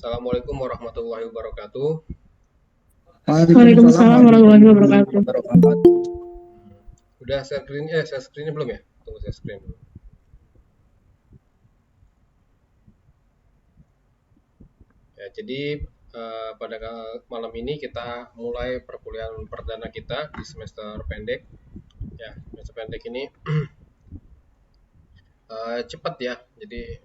Assalamualaikum warahmatullahi wabarakatuh. Waalaikumsalam warahmatullahi wabarakatuh. Udah share screen belum ya? Tunggu share screen dulu. Ya, jadi pada malam ini kita mulai perkuliahan perdana kita di semester pendek. Ya, semester pendek ini cepat ya. Jadi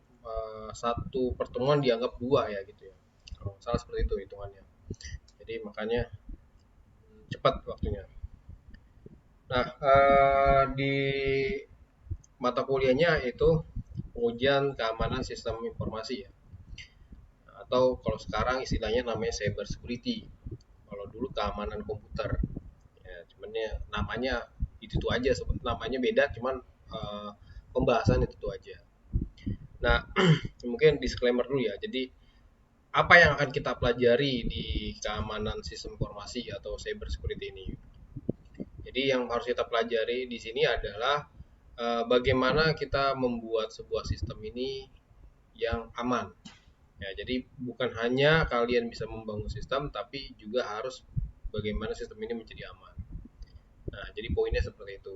satu pertemuan dianggap dua ya gitu ya. Kalau salah seperti itu hitungannya. Jadi makanya cepat waktunya. Nah, di mata kuliahnya itu pengujian keamanan sistem informasi ya. Atau kalau sekarang istilahnya namanya cyber security. Kalau dulu keamanan komputer. Ya, cuman ya namanya itu aja, namanya beda, cuman uh, pembahasan itu aja. Nah, mungkin disclaimer dulu ya. Jadi apa yang akan kita pelajari di keamanan sistem informasi atau cyber security ini? Jadi yang harus kita pelajari di sini adalah bagaimana kita membuat sebuah sistem ini yang aman. Ya, jadi bukan hanya kalian bisa membangun sistem, tapi juga harus bagaimana sistem ini menjadi aman. Nah, jadi poinnya seperti itu.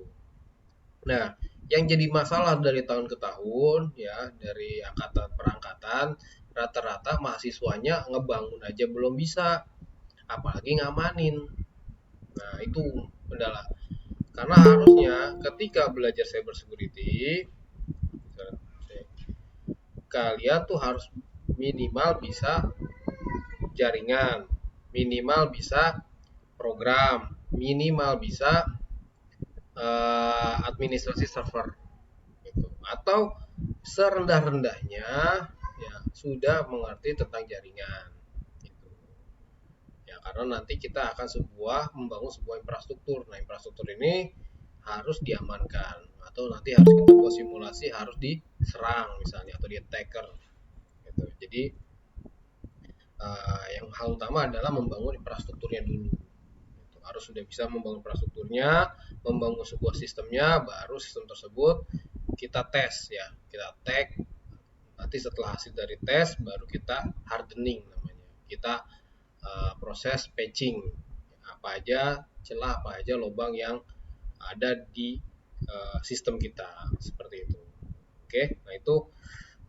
Nah, yang jadi masalah dari tahun ke tahun, ya, dari angkatan per angkatan, rata-rata mahasiswanya ngebangun aja belum bisa, apalagi ngamanin. Nah, itu kendala. Karena harusnya ketika belajar cyber security, kalian tuh harus minimal bisa jaringan, minimal bisa program, minimal bisa administrasi server gitu. Atau serendah-rendahnya ya sudah mengerti tentang jaringan gitu. Ya karena nanti kita akan membangun sebuah infrastruktur. Nah, infrastruktur ini harus diamankan atau nanti harus kita buat simulasi harus diserang misalnya atau di attacker gitu. Jadi yang hal utama adalah membangun infrastrukturnya dulu. Harus sudah bisa membangun infrastrukturnya, membangun sebuah sistemnya, baru sistem tersebut kita tes ya, kita tag. Nanti setelah hasil dari tes, baru kita hardening namanya. Kita proses patching, apa aja celah, apa aja lubang yang ada di sistem kita, seperti itu. Oke, nah itu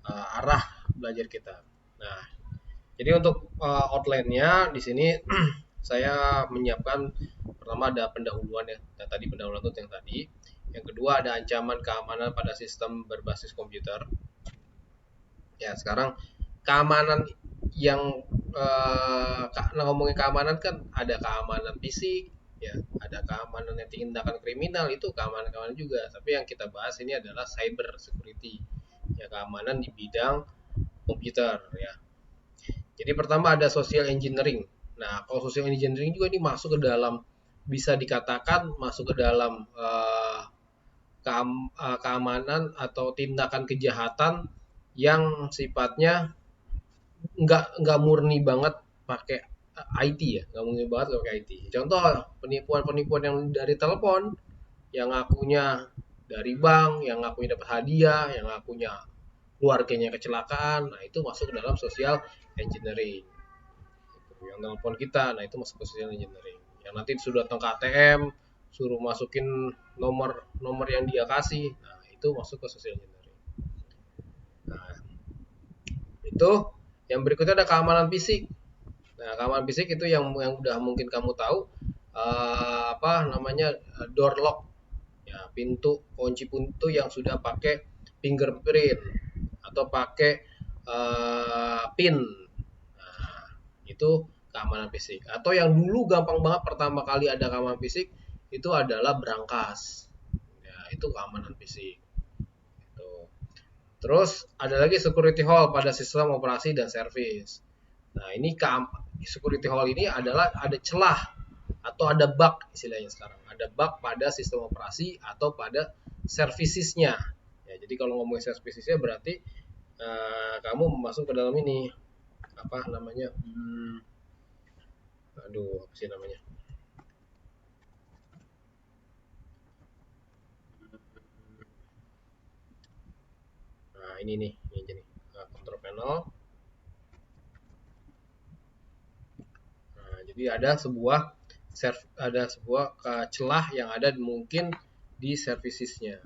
arah belajar kita. Nah, jadi untuk outline-nya di sini saya menyiapkan pertama ada pendahuluan ya. Yang tadi pendahuluan itu yang tadi. Yang kedua ada ancaman keamanan pada sistem berbasis komputer. Ya, sekarang keamanan yang ngomongin keamanan kan ada keamanan fisik, ya, ada keamanan yang tindakan kriminal itu keamanan-keamanan juga. Tapi yang kita bahas ini adalah cyber security, ya keamanan di bidang komputer ya. Jadi pertama ada social engineering. Nah, kalau social engineering juga ini masuk ke dalam bisa dikatakan masuk ke dalam keamanan atau tindakan kejahatan yang sifatnya nggak murni banget pakai IT ya, nggak murni banget pakai IT. Contoh penipuan-penipuan yang dari telepon, yang ngakunya dari bank, yang ngakunya dapat hadiah, yang ngakunya keluarganya kecelakaan, nah itu masuk dalam social engineering. Yang telepon kita, nah itu masuk ke social engineering. Yang nanti sudah datang ke ATM, suruh masukin nomor yang dia kasih, nah itu masuk ke social engineering. Nah, itu yang berikutnya ada keamanan fisik. Nah, keamanan fisik itu yang udah mungkin kamu tahu apa namanya door lock. Ya, kunci pintu yang sudah pakai fingerprint atau pakai pin. Nah, itu keamanan fisik. Atau yang dulu gampang banget pertama kali ada keamanan fisik itu adalah brankas. Ya, itu keamanan fisik. Itu. Terus ada lagi security hole pada sistem operasi dan service. Nah, ini security hole ini adalah ada celah atau ada bug istilahnya sekarang. Ada bug pada sistem operasi atau pada servicesnya. Ya, jadi kalau ngomongin servicesnya berarti kamu masuk ke dalam ini apa namanya? Aduh, apa sih namanya? Nah, ini nih, ini jadi control panel. Jadi ada sebuah celah yang ada mungkin di servicesnya.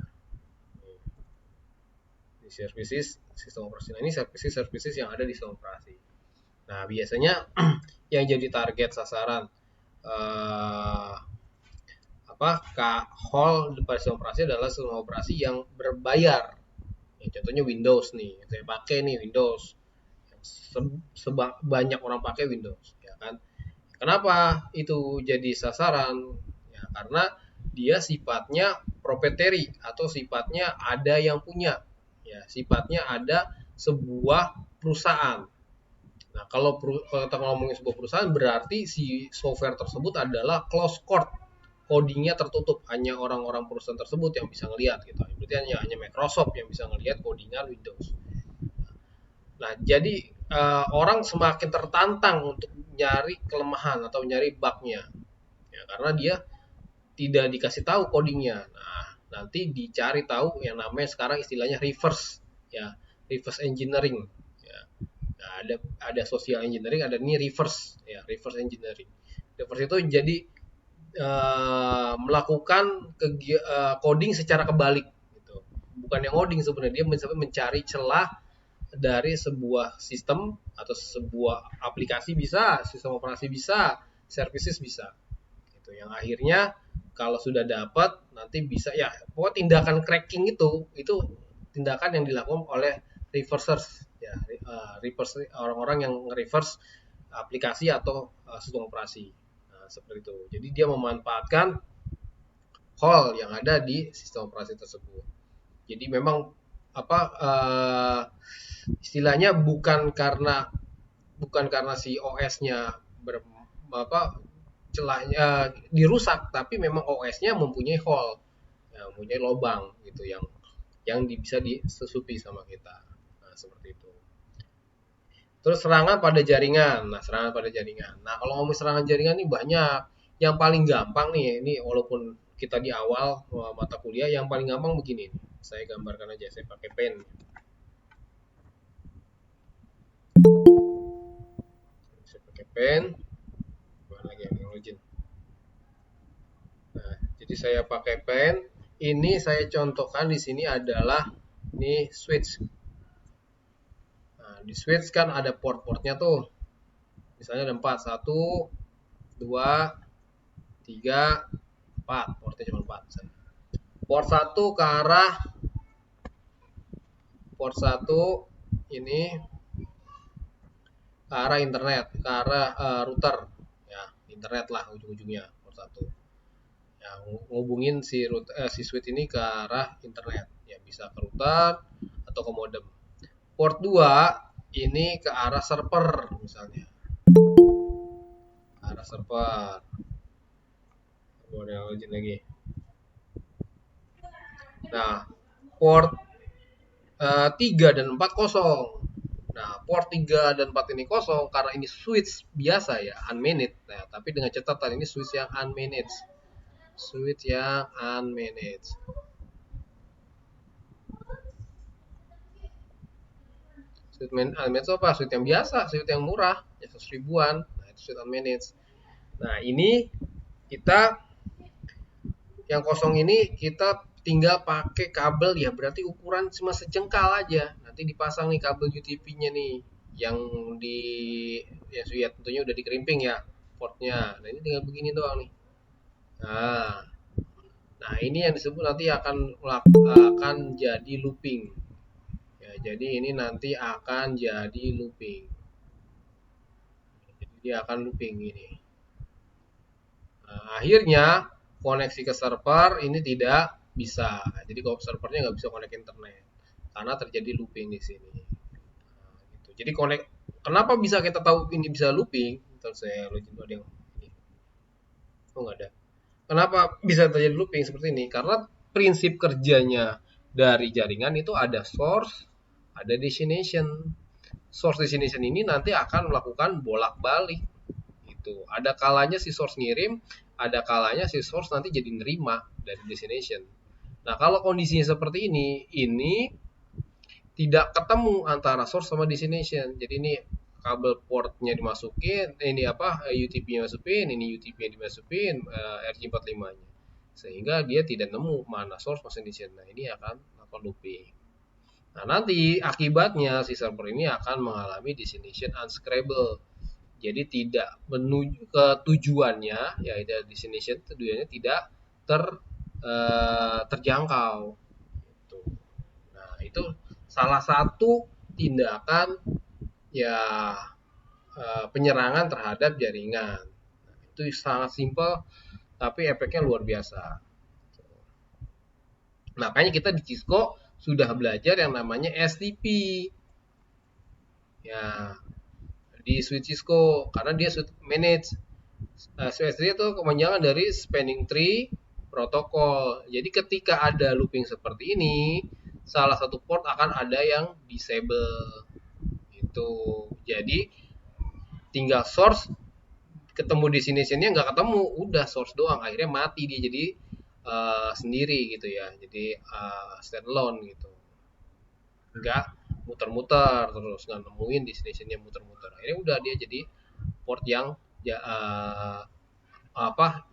Di services sistem operasi. Nah, ini services yang ada di sistem operasi. Nah, biasanya yang jadi target sasaran hall pada sistem operasi adalah sistem operasi yang berbayar. Ya, contohnya Windows nih, saya pakai nih Windows. Banyak orang pakai Windows, ya kan? Kenapa itu jadi sasaran? Ya, karena dia sifatnya proprietary atau sifatnya ada yang punya. Ya, sifatnya ada sebuah perusahaan. Nah, kalau kita ngomongin sebuah perusahaan berarti si software tersebut adalah closed code. Codingnya tertutup, hanya orang-orang perusahaan tersebut yang bisa ngelihat gitu. Berarti hanya Microsoft yang bisa ngelihat codingan Windows. Nah, jadi orang semakin tertantang untuk nyari kelemahan atau nyari bugnya, ya, karena dia tidak dikasih tahu codingnya. Nah, nanti dicari tahu yang namanya sekarang istilahnya reverse engineering. Ya. Nah, ada social engineering, ada ini reverse engineering. Reverse itu jadi melakukan coding secara kebalik gitu. Bukan yang coding sebenarnya, dia mencari celah dari sebuah sistem atau sebuah aplikasi bisa, sistem operasi bisa, services bisa. Gitu. Yang akhirnya kalau sudah dapat nanti bisa ya, pokoknya tindakan cracking itu tindakan yang dilakukan oleh reversers ya, orang-orang yang reverse aplikasi atau sistem operasi. Seperti itu. Jadi dia memanfaatkan hole yang ada di sistem operasi tersebut. Jadi memang istilahnya bukan karena si OS-nya celahnya dirusak, tapi memang OS-nya mempunyai hole, ya, mempunyai lubang gitu yang bisa disusupi sama kita. Nah, seperti itu. Terus serangan pada jaringan. Nah, kalau ngomong serangan jaringan ini banyak. Yang paling gampang nih, ini walaupun kita di awal mata kuliah, yang paling gampang begini. Saya gambarkan aja, saya pakai pen. Saya pakai pen. Nah, jadi saya pakai pen. Ini saya contohkan di sini adalah ini switch. Di switch kan ada port-portnya tuh, misalnya ada 4, 1, 2, 3, 4, portnya cuma 4 misalnya. Port 1 ke arah ini ke arah internet, ke arah router ya, internet lah ujung-ujungnya port 1 ya, ngubungin si switch ini ke arah internet ya, bisa ke router atau ke modem. Port 2 ini ke arah server misalnya, ke arah server. Boleh lanjut lagi. Nah, port 3 dan 4 kosong. Nah, port 3 dan 4 ini kosong karena ini switch biasa ya, unmanaged. Nah, tapi dengan catatan ini switch yang unmanaged. Switch yang unmanaged. Switch unmanaged apa? Switch yang biasa, switch yang murah, ya 100 ribuan. Nah, itu switch unmanaged. Nah, ini kita yang kosong ini kita tinggal pakai kabel ya, berarti ukuran cuma sejengkal aja. Nanti dipasang nih kabel UTP-nya nih, yang ya tentunya udah dikerimping ya portnya. Nah, ini tinggal begini doang nih. Nah ini yang disebut nanti akan jadi looping. Ya, jadi ini nanti akan jadi looping. Jadi dia akan looping ini. Nah, akhirnya koneksi ke server ini tidak bisa. Jadi kalau servernya nggak bisa connect internet karena terjadi looping di sini. Nah, gitu. Jadi kenapa bisa kita tahu ini bisa looping? Ntar saya login ada yang ini. Oh nggak ada. Kenapa bisa terjadi looping seperti ini? Karena prinsip kerjanya dari jaringan itu ada source, ada destination. Source destination ini nanti akan melakukan bolak-balik. Gitu. Ada kalanya si source ngirim, ada kalanya si source nanti jadi nerima dari destination. Nah, kalau kondisinya seperti ini tidak ketemu antara source sama destination. Jadi ini kabel portnya dimasukin, ini UTP-nya masukin, ini UTP-nya dimasukin, RJ45-nya. Sehingga dia tidak nemu mana source pas destination. Nah, ini akan melakukan looping. Nah, nanti akibatnya si server ini akan mengalami destination unscrable. Jadi tidak menuju ke tujuannya, yaitu destination tujuannya tidak terjangkau. Gitu. Nah, itu salah satu tindakan ya penyerangan terhadap jaringan. Nah, itu sangat simpel tapi efeknya luar biasa. Makanya kita di Cisco sudah belajar yang namanya STP. Ya, di switch Cisco karena dia manage STP itu kepanjangan dari spanning tree protokol. Jadi ketika ada looping seperti ini, salah satu port akan ada yang disable. Itu. Jadi tinggal source ketemu destination-nya nggak ketemu, udah source doang, akhirnya mati dia jadi sendiri gitu ya, jadi standalone gitu, nggak muter-muter terus, nggak nemuin destination-nya muter-muter, akhirnya udah dia jadi port yang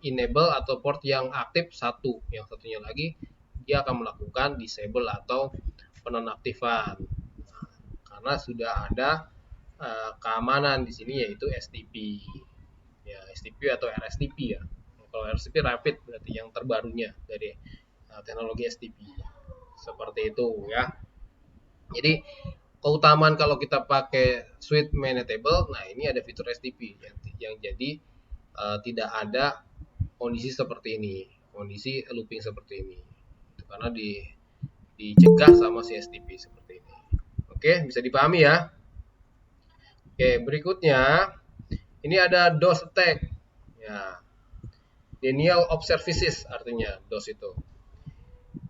enable atau port yang aktif satu, yang satunya lagi dia akan melakukan disable atau penonaktifan. Nah, karena sudah ada keamanan di sini yaitu STP. Ya, STP atau RSTP ya. Kalau RSTP rapid berarti yang terbarunya dari teknologi STP. Seperti itu ya. Jadi keutamaan kalau kita pakai switch maintainable, nah ini ada fitur STP yang jadi tidak ada kondisi seperti ini, kondisi looping seperti ini. Itu karena dicegah sama si STP seperti ini. Oke, bisa dipahami ya. Oke, berikutnya ini ada DOS attack. Ya, denial of services artinya DOS itu.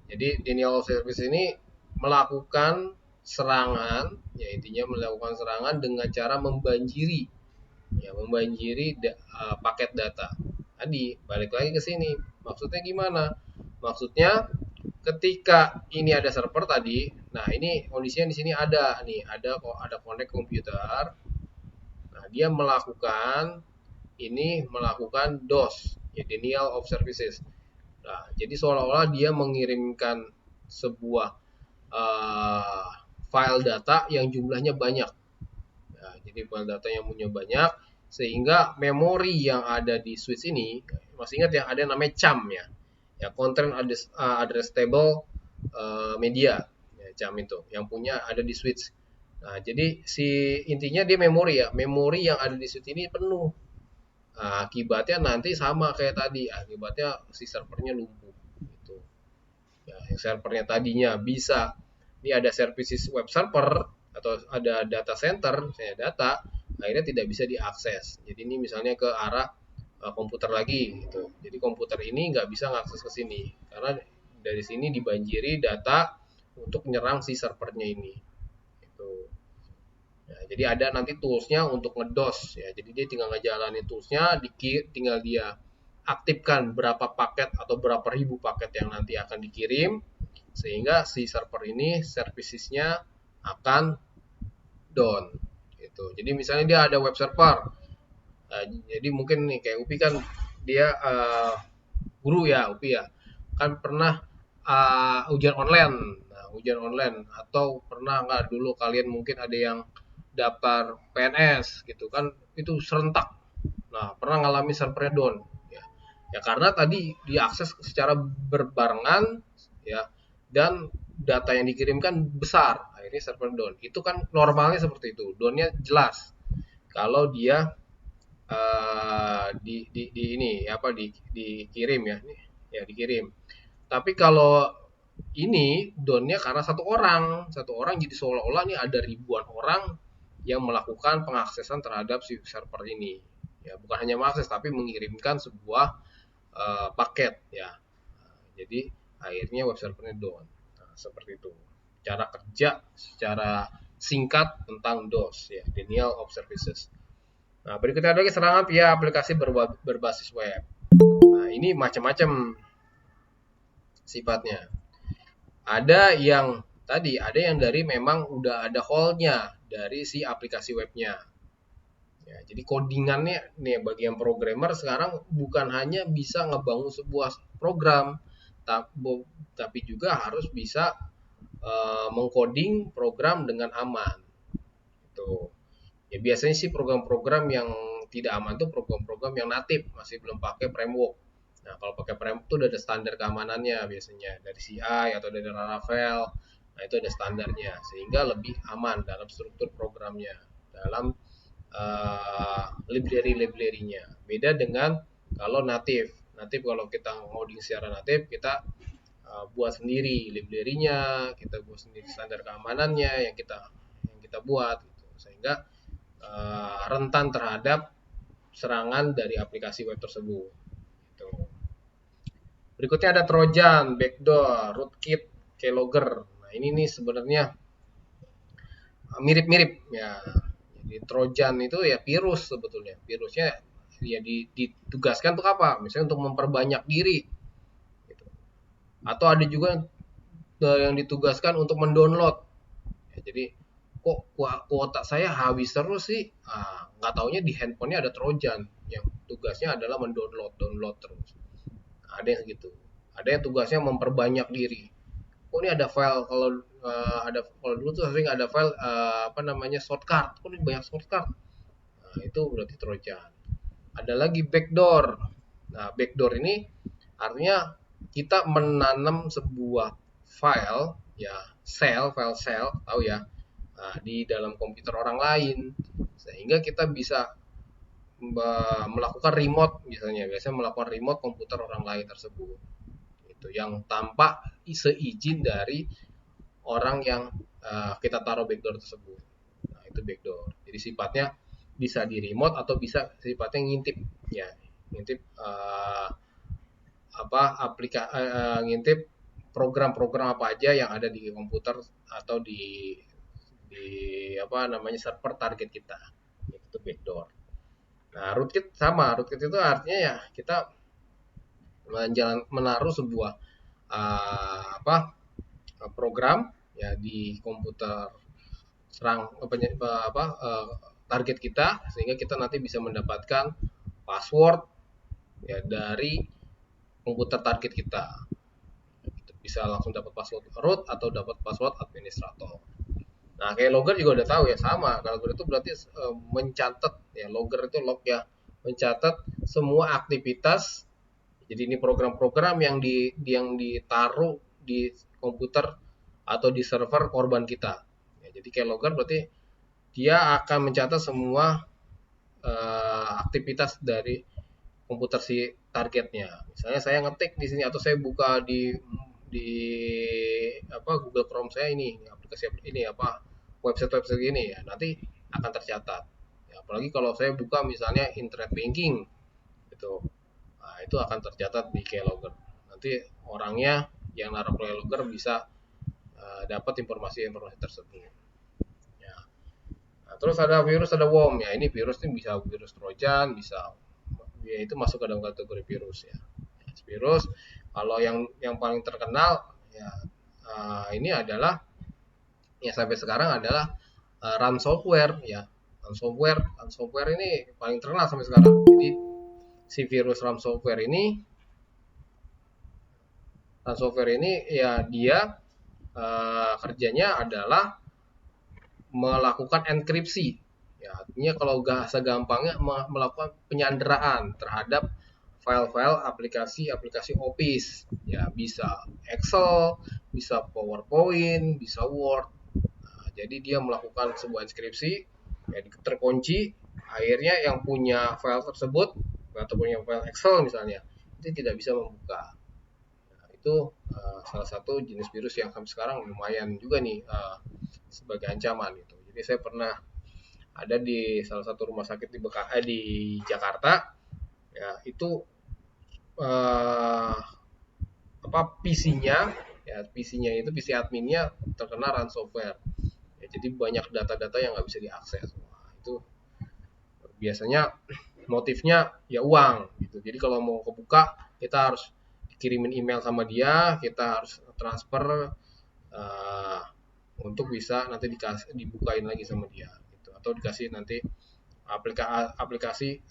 Jadi denial of service ini melakukan serangan, ya intinya melakukan serangan dengan cara membanjiri, ya membanjiri paket data. Tadi balik lagi ke sini, maksudnya gimana? Maksudnya ketika ini ada server tadi, nah ini kondisinya di sini ada nih, ada connect komputer. Nah, dia melakukan DOS, ya denial of services. Nah, jadi seolah-olah dia mengirimkan sebuah file data yang jumlahnya banyak. Nah, jadi file data yang punya banyak, sehingga memori yang ada di switch ini, masih ingat yang ada namanya CAM ya content address table media, ya, CAM itu, yang punya ada di switch. Nah, jadi intinya dia memori yang ada di switch ini penuh. Nah, akibatnya nanti sama kayak tadi, akibatnya si servernya lumpuh gitu. Ya, yang servernya tadinya bisa, ini ada services web server atau ada data center, misalnya data, akhirnya tidak bisa diakses. Jadi ini misalnya ke arah komputer lagi gitu. Jadi komputer ini nggak bisa ngakses ke sini karena dari sini dibanjiri data untuk menyerang si servernya ini. Gitu. Ya, jadi ada nanti toolsnya untuk ngedos ya. Jadi dia tinggal ngejalanin toolsnya, tinggal dia aktifkan berapa paket atau berapa ribu paket yang nanti akan dikirim, sehingga si server ini servicesnya akan down. Gitu. Jadi misalnya dia ada web server, jadi mungkin nih kayak Upi kan dia guru ya, Upi ya, kan pernah ujian online. Nah, ujian online atau pernah nggak dulu kalian mungkin ada yang daftar PNS gitu kan, itu serentak. Nah, pernah ngalami servernya down ya. Ya karena tadi diakses secara berbarengan ya, dan data yang dikirimkan besar, akhirnya server down. Itu kan normalnya seperti itu, downnya jelas kalau dia dikirim ya dikirim. Tapi kalau ini downnya karena satu orang jadi seolah-olah nih ada ribuan orang yang melakukan pengaksesan terhadap si server ini. Ya, bukan hanya mengakses tapi mengirimkan sebuah paket ya. Jadi akhirnya web servernya down. Nah, seperti itu. Cara kerja secara singkat tentang DOS ya, denial of services. Nah, berikutnya lagi serangan via aplikasi berbasis web. Nah, ini macam-macam sifatnya. Ada yang dari memang udah ada hole-nya dari si aplikasi webnya. Ya, jadi codingannya nih bagian programmer sekarang bukan hanya bisa ngebangun sebuah program, tapi juga harus bisa mengcoding program dengan aman. Itu. Ya biasanya sih program-program yang tidak aman itu program-program yang natif, masih belum pakai framework. Nah, kalau pakai framework itu udah ada standar keamanannya biasanya dari CI atau dari Laravel. Nah, itu ada standarnya sehingga lebih aman dalam struktur programnya, dalam library-library-nya. Beda dengan kalau natif. Natif kalau kita ngoding secara natif, kita buat sendiri library-nya, kita buat sendiri standar keamanannya yang kita buat gitu. Sehingga rentan terhadap serangan dari aplikasi web tersebut. Gitu. Berikutnya ada Trojan, backdoor, rootkit, keylogger. Nah ini nih sebenarnya mirip-mirip ya. Jadi Trojan itu ya virus sebetulnya. Virusnya ya ditugaskan untuk apa? Misalnya untuk memperbanyak diri. Gitu. Atau ada juga yang ditugaskan untuk mendownload. Ya, jadi kok kuota saya habis terus sih? Nggak taunya di handphonenya ada Trojan yang tugasnya adalah download terus. Nah, ada yang segitu. Ada yang tugasnya memperbanyak diri. Kok ini ada file kalau dulu tuh sering ada file apa namanya shortcut. Kok ini banyak shortcut? Nah, itu berarti Trojan. Ada lagi backdoor. Nah, backdoor ini artinya kita menanam sebuah file ya file shell tahu ya, di dalam komputer orang lain sehingga kita bisa melakukan remote misalnya biasanya melakukan remote komputer orang lain tersebut itu yang tanpa seizin dari orang yang kita taruh backdoor tersebut. Nah, itu backdoor. Jadi sifatnya bisa di remote atau bisa sifatnya ngintip ya, ngintip ngintip program-program apa aja yang ada di komputer atau di apa namanya server target kita. Itu backdoor. Nah, rootkit sama. Rootkit itu artinya ya kita menaruh sebuah program ya di komputer target kita sehingga kita nanti bisa mendapatkan password ya dari komputer target kita. Bisa langsung dapat password root atau dapat password administrator. Nah, kayak logger juga udah tahu ya sama. Kalau logger itu berarti mencatat ya, logger itu log ya, mencatat semua aktivitas. Jadi ini program-program yang ditaruh di komputer atau di server korban kita. Ya, jadi kayak logger berarti dia akan mencatat semua aktivitas dari komputer si targetnya. Misalnya saya ngetik di sini atau saya buka di Google Chrome saya ini aplikasi ini website ini ya nanti akan tercatat. Ya, apalagi kalau saya buka misalnya internet banking gitu. Nah, itu akan tercatat di keylogger. Nanti orangnya yang naruh keylogger bisa dapat informasi-informasi tersebut. Ya. Nah, terus ada virus, ada worm ya. Ini virus ini bisa virus Trojan, bisa ya itu masuk ke dalam kategori virus ya. Virus kalau yang paling terkenal ya ini adalah ya sampai sekarang adalah ransomware ya. Ransomware ini paling terkenal sampai sekarang. Jadi si virus ransomware ini ya dia kerjanya adalah melakukan enkripsi. Ya, artinya kalau segampangnya melakukan penyanderaan terhadap file-file aplikasi Office. Ya, bisa Excel, bisa PowerPoint, bisa Word. Nah, jadi dia melakukan sebuah enkripsi, ya, terkunci. Akhirnya yang punya file tersebut atau punya file Excel misalnya, itu tidak bisa membuka. Nah, itu salah satu jenis virus yang sampai sekarang lumayan juga nih sebagai ancaman itu. Jadi saya pernah ada di salah satu rumah sakit di Jakarta, ya itu PC-nya ya PC-nya itu PC adminnya terkena ransomware. Ya, jadi banyak data-data yang nggak bisa diakses. Wah, itu biasanya motifnya ya uang gitu. Jadi kalau mau kebuka kita harus kirimin email sama dia, kita harus transfer untuk bisa nanti dibukain lagi sama dia gitu. Atau dikasih nanti aplikasi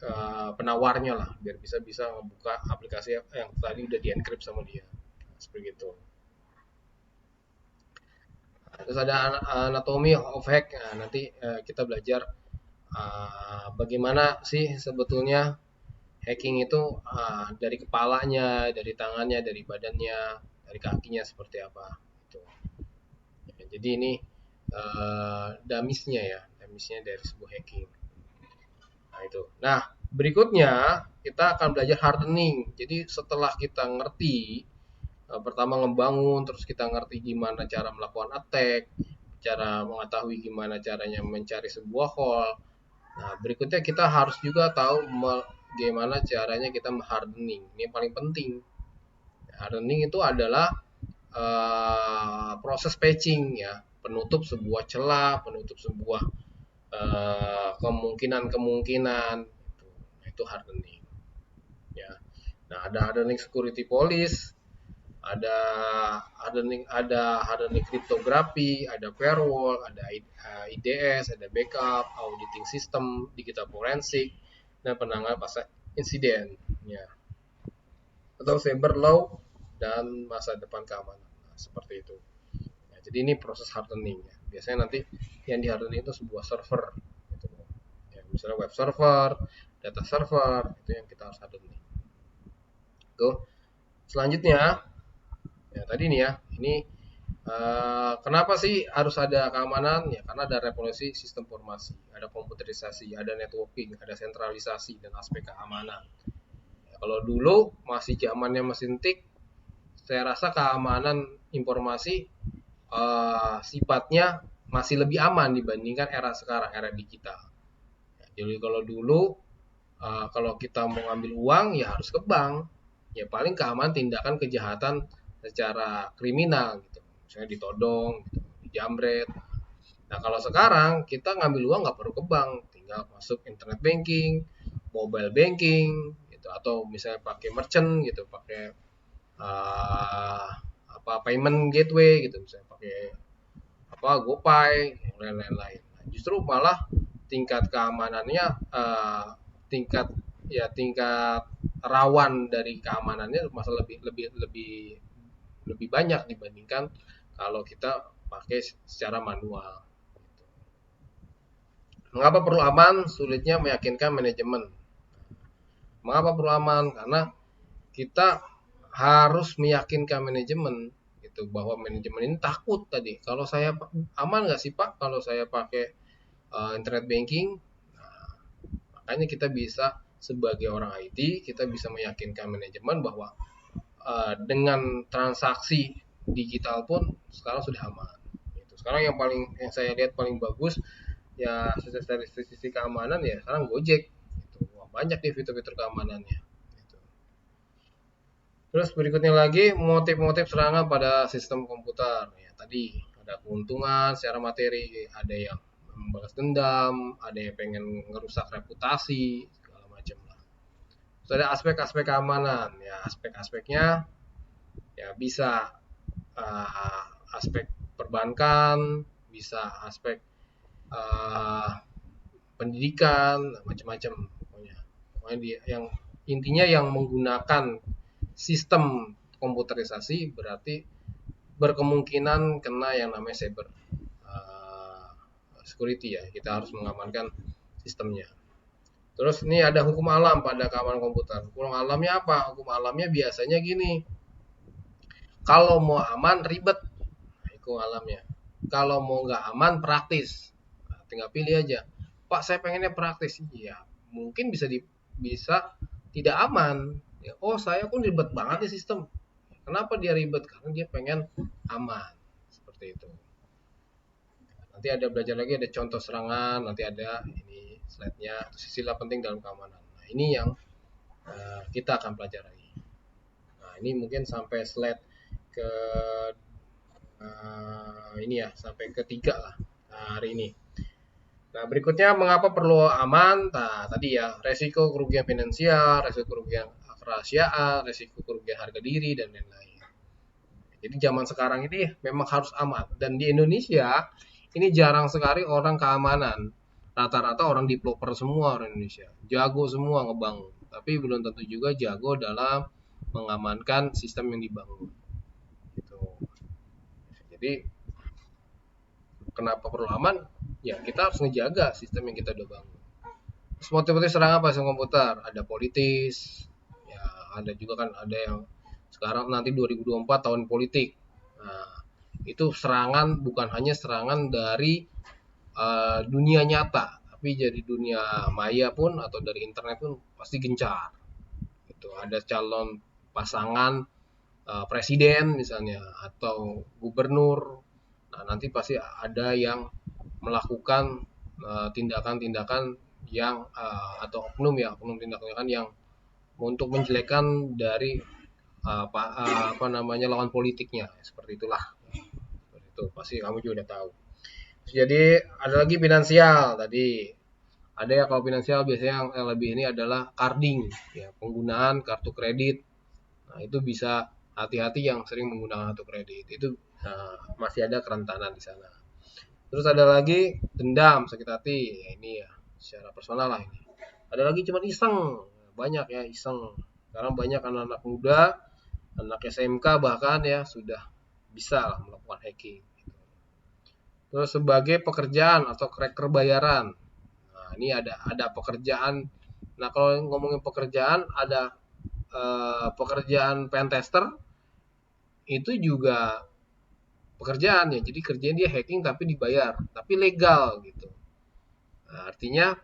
penawarnya lah, biar bisa membuka aplikasi yang tadi udah di-encrypt sama dia. Seperti itu. Terus ada anatomy of hack. Nah, nanti kita belajar bagaimana sih sebetulnya hacking itu, dari kepalanya, dari tangannya, dari badannya, dari kakinya seperti apa. Gitu. Ya, jadi ini damisnya ya, damisnya dari sebuah hacking. Nah itu. Nah berikutnya kita akan belajar hardening. Jadi setelah kita ngerti pertama ngebangun, terus kita ngerti gimana cara melakukan attack, cara mengetahui gimana caranya mencari sebuah hole. Nah, berikutnya kita harus juga tahu bagaimana caranya kita hardening. Ini yang paling penting. Hardening itu adalah proses patching ya, penutup sebuah celah, penutup sebuah kemungkinan-kemungkinan. Nah, itu hardening. Ya. Nah, ada hardening security police, ada hardening kriptografi, ada firewall, ada IDS, ada backup, auditing system, digital forensik, dan penanganan pasca insiden, ya. Atau cyber law dan masa depan keamanan. Nah, seperti itu. Ya, jadi ini proses hardening ya. Biasanya nanti yang di hardening itu sebuah server, gitu. Ya, misalnya web server, data server, itu yang kita harus hardening. Tuh. Selanjutnya, ya tadi nih ya, ini kenapa sih harus ada keamanan? Ya karena ada revolusi sistem informasi, ada komputerisasi, ada networking, ada sentralisasi dan aspek keamanan. Ya, kalau dulu masih zamannya mesin tik, saya rasa keamanan informasi sifatnya masih lebih aman dibandingkan era sekarang, era digital. Ya, jadi kalau dulu kalau kita mau ngambil uang ya harus ke bank. Ya paling keamanan tindakan kejahatan secara kriminal gitu, misalnya ditodong gitu, dijamret. Nah kalau sekarang kita ngambil uang nggak perlu ke bank, tinggal masuk internet banking, mobile banking gitu, atau misalnya pakai merchant gitu, pakai payment gateway gitu, misalnya pakai GoPay dan lain-lain. Nah, justru malah tingkat keamanannya tingkat rawan dari keamanannya masa lebih banyak dibandingkan kalau kita pakai secara manual. Mengapa perlu aman? Sulitnya meyakinkan manajemen. Mengapa perlu aman? Karena kita harus meyakinkan manajemen gitu, bahwa manajemen ini takut tadi. Kalau saya aman nggak sih Pak kalau saya pakai internet banking? Nah, makanya kita bisa sebagai orang IT, kita bisa meyakinkan manajemen bahwa dengan transaksi digital pun sekarang sudah aman. Gitu. Sekarang yang saya lihat paling bagus ya dari sisi keamanan ya sekarang Gojek. Gitu. Wah, banyak nih fitur-fitur keamanannya. Gitu. Terus berikutnya lagi motif-motif serangan pada sistem komputer. Ya, tadi ada keuntungan secara materi, ada yang membalas dendam, ada yang pengen ngerusak reputasi, segala macam lah. Terus ada aspek-aspek keamanan. Ya, aspek-aspeknya ya bisa aspek perbankan, bisa aspek pendidikan, macam-macam pokoknya. Yang intinya yang menggunakan sistem komputerisasi berarti berkemungkinan kena yang namanya cyber security ya. Kita harus mengamankan sistemnya. Terus ini ada hukum alam pada keamanan komputer. Hukum alamnya apa? Hukum alamnya biasanya gini. Kalau mau aman ribet, hukum alamnya. Kalau mau nggak aman praktis. Nah, tinggal pilih aja. Pak saya pengennya praktis. Iya, mungkin bisa tidak aman. Ya, oh saya pun ribet banget di sistem. Kenapa dia ribet? Karena dia pengen aman. Seperti itu. Nanti ada belajar lagi, ada contoh serangan, nanti ada ini slide-nya, sila penting dalam keamanan. Nah ini yang kita akan pelajari. Nah ini mungkin sampai slide ke ini ya, sampai ketiga lah hari ini. Nah berikutnya mengapa perlu aman? Nah tadi ya, resiko kerugian finansial, resiko kerugian kerahasiaan, resiko kerugian harga diri dan lain-lain. Jadi zaman sekarang ini memang harus aman, dan di Indonesia ini jarang sekali orang keamanan rata-rata orang developer semua orang Indonesia, jago semua ngebangun, tapi belum tentu juga jago dalam mengamankan sistem yang dibangun. Gitu. Jadi kenapa perlu aman? Ya kita harus ngejaga sistem yang kita udah bangun. Terus motif-motif serangan apa sistem komputer? Ada politis, ya ada juga kan ada yang sekarang nanti 2024 tahun politik. Nah, itu serangan bukan hanya serangan dari dunia nyata, tapi jadi dunia maya pun atau dari internet pun pasti gencar. Itu ada calon pasangan presiden misalnya atau gubernur. Nah, nanti pasti ada yang melakukan tindakan-tindakan yang atau oknum tindakan yang untuk menjelekkan dari apa namanya lawan politiknya seperti itulah. Seperti itu pasti kamu juga udah tahu. Jadi ada lagi finansial tadi. Ada ya kalau finansial biasanya yang lebih ini adalah carding, ya penggunaan kartu kredit. Nah itu bisa hati-hati yang sering menggunakan kartu kredit. Itu masih ada kerentanan di sana. Terus ada lagi dendam, sakit hati. Ya, ini ya secara personal lah ini. Ada lagi cuma iseng, banyak ya iseng. Sekarang banyak anak-anak muda, anak SMK bahkan ya sudah bisa lah melakukan hacking. Terus sebagai pekerjaan atau cracker bayaran. Nah, ini ada pekerjaan. Nah, kalau ngomongin pekerjaan ada pekerjaan pentester itu juga pekerjaan ya. Jadi kerjanya dia hacking tapi dibayar, tapi legal gitu. Nah, artinya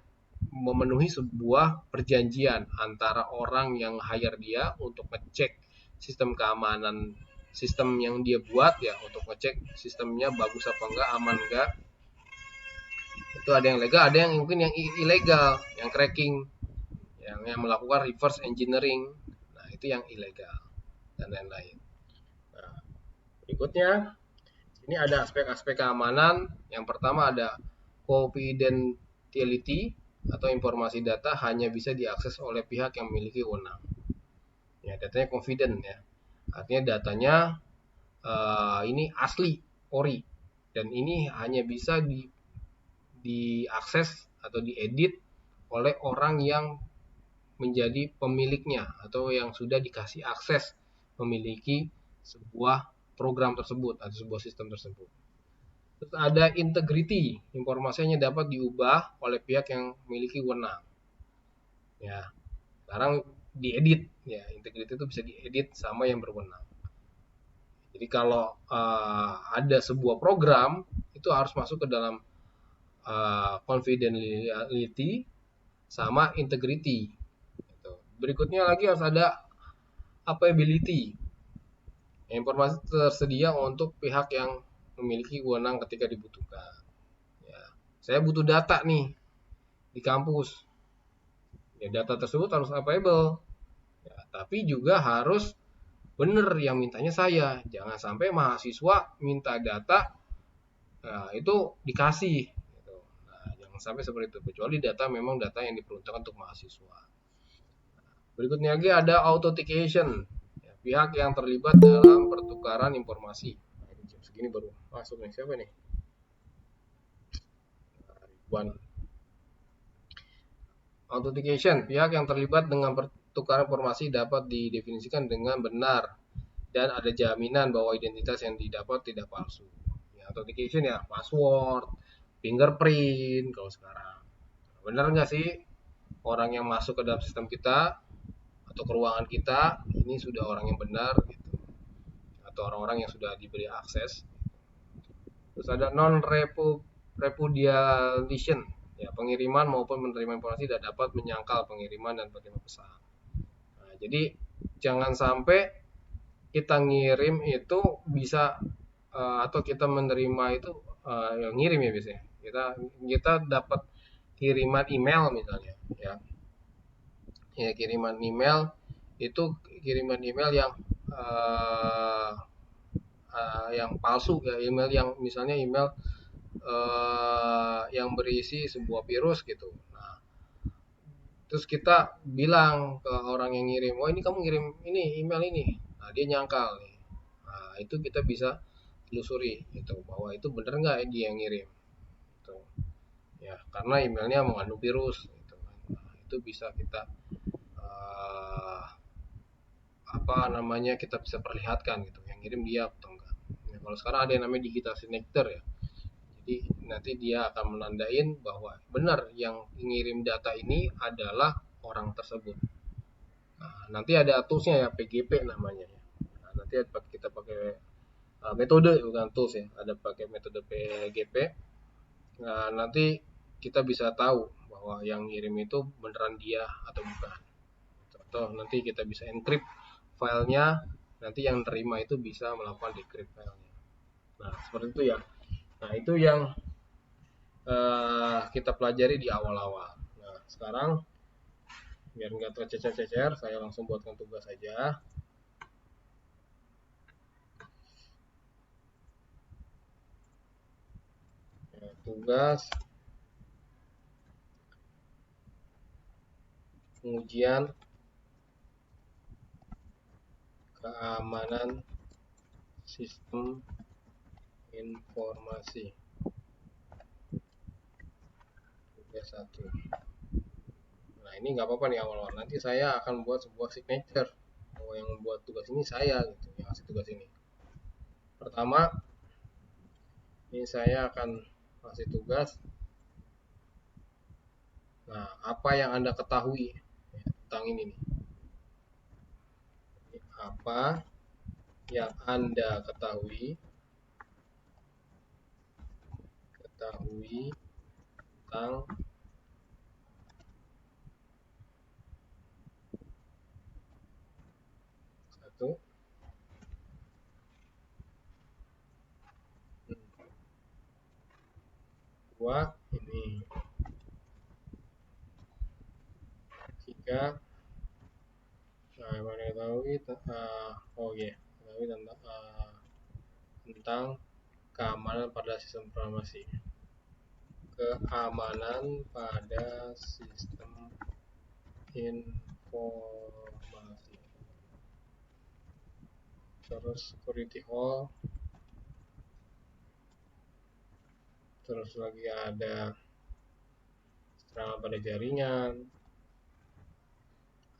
memenuhi sebuah perjanjian antara orang yang hire dia untuk ngecek sistem keamanan sistem yang dia buat ya untuk ngecek sistemnya bagus apa enggak, aman enggak. Itu ada yang legal, ada yang mungkin yang ilegal, yang cracking, yang melakukan reverse engineering. Nah, itu yang ilegal dan lain-lain. Nah, berikutnya ini ada aspek-aspek keamanan. Yang pertama ada confidentiality atau informasi data hanya bisa diakses oleh pihak yang memiliki wewenang. Ya, datanya confident ya. Artinya datanya ini asli, ori. Dan ini hanya bisa diakses atau diedit oleh orang yang menjadi pemiliknya atau yang sudah dikasih akses memiliki sebuah program tersebut atau sebuah sistem tersebut. Terus ada integrity, informasinya dapat diubah oleh pihak yang memiliki wewenang. Ya, sekarang diedit, ya integrity itu bisa diedit sama yang berwenang. Jadi kalau ada sebuah program itu harus masuk ke dalam confidentiality sama integrity. Gitu. Berikutnya lagi harus ada availability. Informasi tersedia untuk pihak yang memiliki wewenang ketika dibutuhkan. Ya, saya butuh data nih di kampus. Ya, data tersebut harus available. Ya, tapi juga harus benar yang mintanya saya. Jangan sampai mahasiswa minta data, nah, itu dikasih. Gitu. Nah, jangan sampai seperti itu. Kecuali data memang data yang diperuntukkan untuk mahasiswa. Berikutnya lagi ada authentication. Ya, pihak yang terlibat dalam pertukaran informasi. Nah, ini jam segini baru masuk nih. Siapa nih? Ridwan. Authentication. Pihak yang terlibat dengan pertukaran informasi dapat didefinisikan dengan benar dan ada jaminan bahwa identitas yang didapat tidak palsu. Ya, authentication ya password, fingerprint kalau sekarang. Benar nggak sih orang yang masuk ke dalam sistem kita atau ke ruangan kita ini sudah orang yang benar gitu atau orang-orang yang sudah diberi akses. Terus ada non repudiation ya pengiriman maupun menerima informasi tidak dapat menyangkal pengiriman dan penerima pesan. Nah, jadi jangan sampai kita ngirim itu bisa atau kita menerima itu ngirim ya biasanya kita dapat kiriman email misalnya ya kiriman email itu kiriman email yang palsu ya email yang misalnya email yang berisi sebuah virus gitu. Nah, terus kita bilang ke orang yang ngirim, oh ini kamu ngirim ini email ini, nah dia nyangkal nih. Nah, itu kita bisa telusuri itu bahwa itu bener nggak dia yang ngirim. Gitu. ya, karena emailnya mengandung virus gitu kan. Nah, itu bisa kita uh, apa namanya, kita bisa perlihatkan gitu yang ngirim dia atau enggak. Nah, kalau sekarang ada yang namanya digital signature ya, jadi nanti dia akan menandain bahwa benar yang ngirim data ini adalah orang tersebut. Nah, nanti ada toolsnya ya, PGP namanya ya. Nah, nanti kita pakai metode, bukan tools ya, ada pakai metode PGP. Nah, nanti kita bisa tahu bahwa yang ngirim itu beneran dia atau bukan. Atau nanti kita bisa encrypt filenya, nanti yang terima itu bisa melakukan decrypt filenya. Nah, seperti itu ya. Nah, itu yang kita pelajari di awal-awal. Nah, sekarang biar nggak tercecer-cecer, saya langsung buatkan tugas saja. Ya, tugas pengujian keamanan sistem informasi, tugas 1. Nah, ini nggak apa-apa nih awal-awal. Nanti saya akan buat sebuah signature. Oh, yang membuat tugas ini saya gitu, yang ngasih tugas ini. Pertama, ini saya akan kasih tugas. Nah, apa yang Anda ketahui ya, tentang ini nih? Apa yang Anda ketahui tentang satu, dua, ini, tiga. Nah, yang Anda ketahui, oh ya, yeah, ketahui tentang keamanan pada sistem informasi. Keamanan pada sistem informasi. Terus security hole. Terus lagi ada serangan pada jaringan,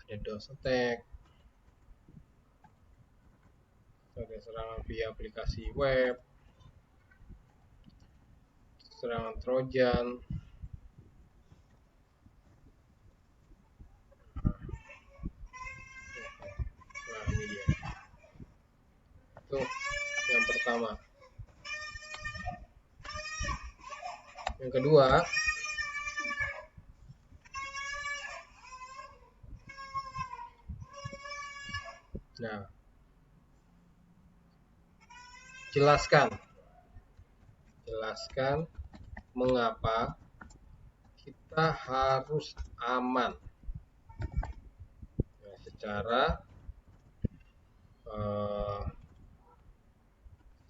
ada DOS attack, ada serangan via aplikasi web, serangan Trojan. Nah, ini dia. Itu yang pertama. Yang kedua, nah, jelaskan mengapa kita harus aman nah, secara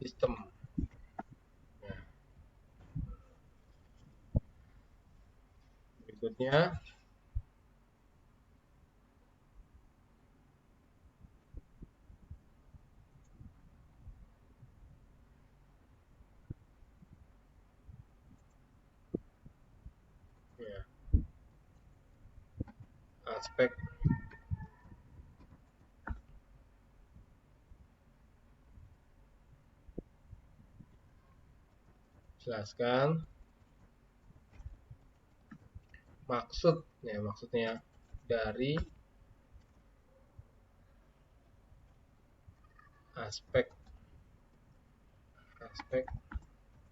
sistem. Nah, berikutnya, ya, aspek jelaskan maksudnya dari aspek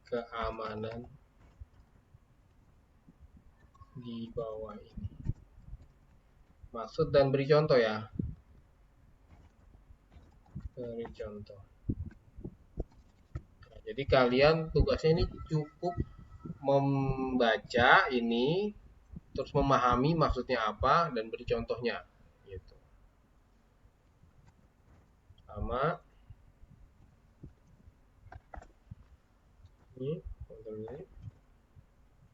keamanan di bawah ini. Maksud dan beri contoh ya. Beri contoh. Nah, jadi kalian tugasnya ini cukup membaca ini, terus memahami maksudnya apa dan beri contohnya. Gitu. Sama ini,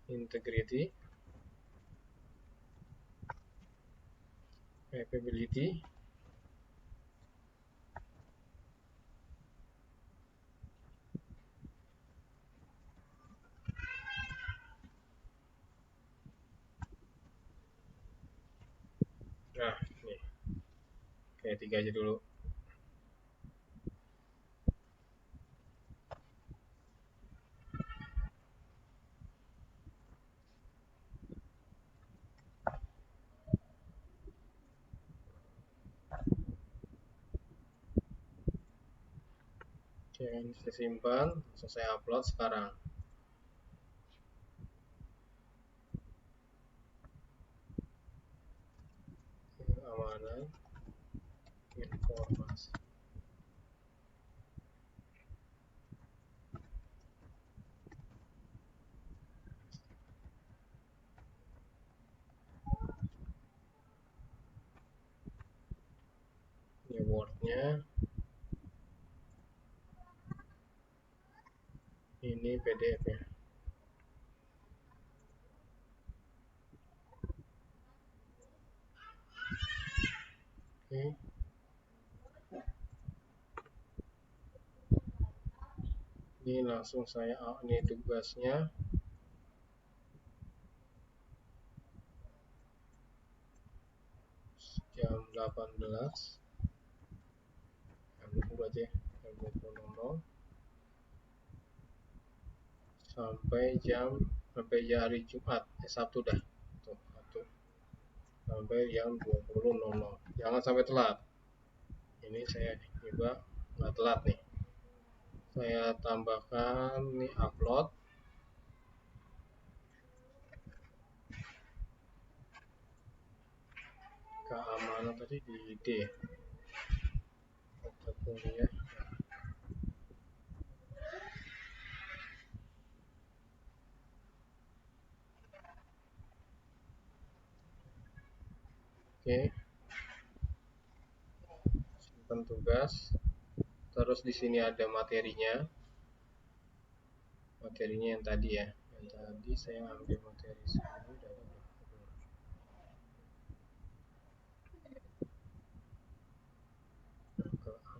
integrity, capability, Oke, 3 aja dulu. Oke, ini saya simpan, selesai upload sekarang. Keamanan informasi. Ini Word-nya, ini PDF-nya. Oke. Ini langsung saya, ini tugasnya. Jam 18. Jam 20 aja, jam 20.00 sampai hari Jumat, Sabtu dah. Tuh, Sabtu. Sampai jam 20.00. Jangan sampai telat. Ini saya juga nggak telat nih. Saya tambahkan nih upload. Keamanan tadi di D. Mata kuliah. Oke. Simpan tugas. Terus di sini ada materinya. Materinya yang tadi ya. Yang tadi saya ambil materi sini dari keamanan.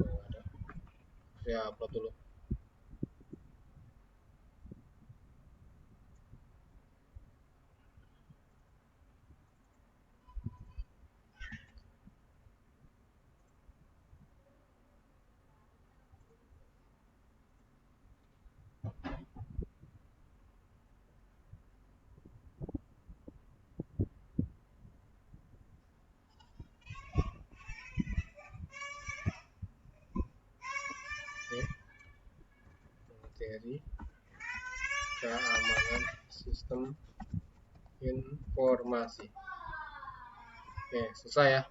Oh, ada. Saya upload dulu. Oke. Materi keamanan sistem informasi. Oke, selesai ya.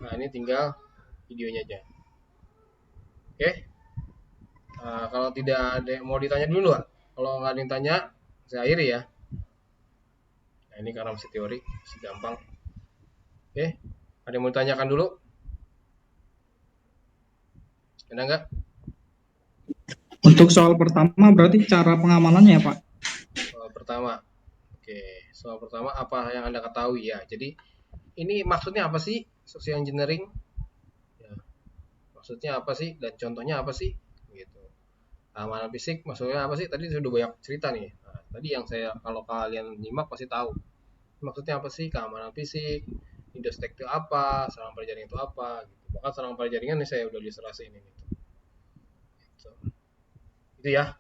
Nah, ini tinggal videonya aja. Oke. Nah, kalau tidak ada yang mau ditanya dulu, Pak. Kalau nggak ada yang tanya, saya akhiri ya. Nah, ini karena masih teori, masih gampang. Oke. Ada yang mau ditanyakan dulu? Ada nggak? Untuk soal pertama berarti cara pengamanannya ya, Pak? Soal pertama. Oke, soal pertama apa yang Anda ketahui ya. Jadi ini maksudnya apa sih social engineering? Ya, maksudnya apa sih dan contohnya apa sih? Gitu. Keamanan fisik maksudnya apa sih? Tadi sudah banyak cerita nih. Nah, tadi yang saya kalau kalian nyimak pasti tahu. Maksudnya apa sih keamanan fisik? Windows Tech itu apa? Serangan pada jaringan itu apa? Gitu. Bahkan serangan pada jaringan nih saya udah ilustrasiin ini. Gitu. Itu ya.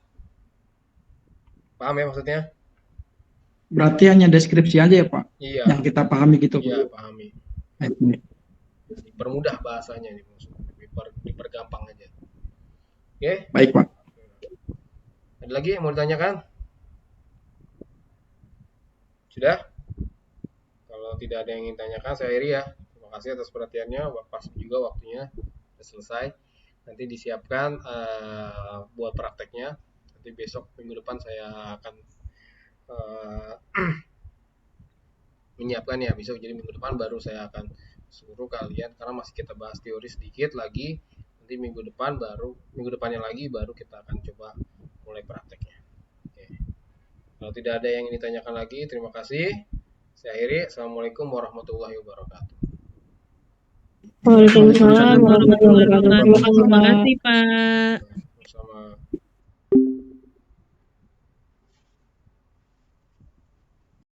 Paham ya maksudnya? Berarti hanya deskripsi aja ya, Pak? Iya, Yang kita pahami gitu. iya pahami. Dipermudah bahasanya nih, dipergampang aja. Oke, Baik, Pak. ada lagi yang mau ditanyakan? Sudah? Kalau tidak ada yang ingin tanyakan, saya akhiri ya. Terima kasih atas perhatiannya. Pas juga waktunya sudah selesai. Nanti disiapkan buat prakteknya. Nanti besok minggu depan saya akan menyiapkan ya. Besok jadi minggu depan baru saya akan suruh kalian karena masih kita bahas teori sedikit lagi. Nanti minggu depannya lagi baru kita akan coba mulai prakteknya. Oke. Kalau tidak ada yang ingin ditanyakan lagi, terima kasih. Saya akhiri. Assalamualaikum warahmatullahi wabarakatuh. Waalaikumsalam warahmatullahi wabarakatuh. Terima kasih, Terima Pak. kasih, Pak.